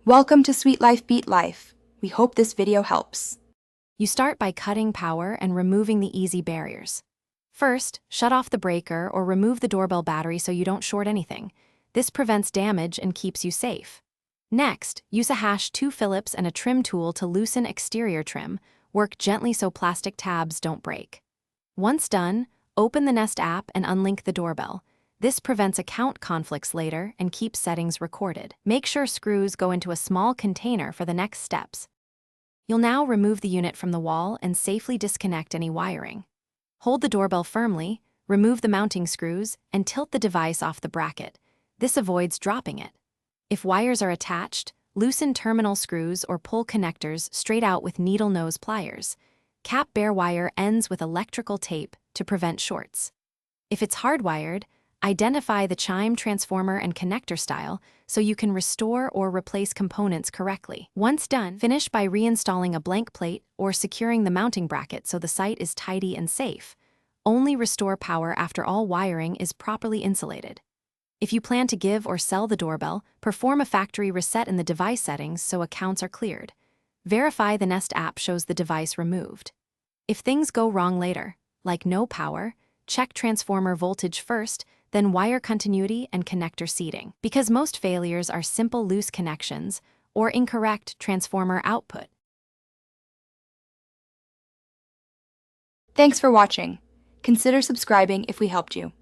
Welcome to Sweet Life Beat Life. We hope this video helps. You start by cutting power and removing the easy barriers. First, shut off the breaker or remove the doorbell battery so you don't short anything. This prevents damage and keeps you safe. Next, use a #2 Phillips and a trim tool to loosen exterior trim. Work gently so plastic tabs don't break. Once done, open the Nest app and unlink the doorbell. This prevents account conflicts later and keeps settings recorded. Make sure screws go into a small container for the next steps. You'll now remove the unit from the wall and safely disconnect any wiring. Hold the doorbell firmly, remove the mounting screws, and tilt the device off the bracket. This avoids dropping it. If wires are attached, loosen terminal screws or pull connectors straight out with needle nose pliers. Cap bare wire ends with electrical tape to prevent shorts. If it's hardwired, identify the chime, transformer, and connector style so you can restore or replace components correctly. Once done, finish by reinstalling a blank plate or securing the mounting bracket so the site is tidy and safe. Only restore power after all wiring is properly insulated. If you plan to give or sell the doorbell, perform a factory reset in the device settings so accounts are cleared. Verify the Nest app shows the device removed. If things go wrong later, like no power, check transformer voltage first, then wire continuity and connector seating, because most failures are simple loose connections or incorrect transformer output. Thanks for watching. Consider subscribing if we helped you.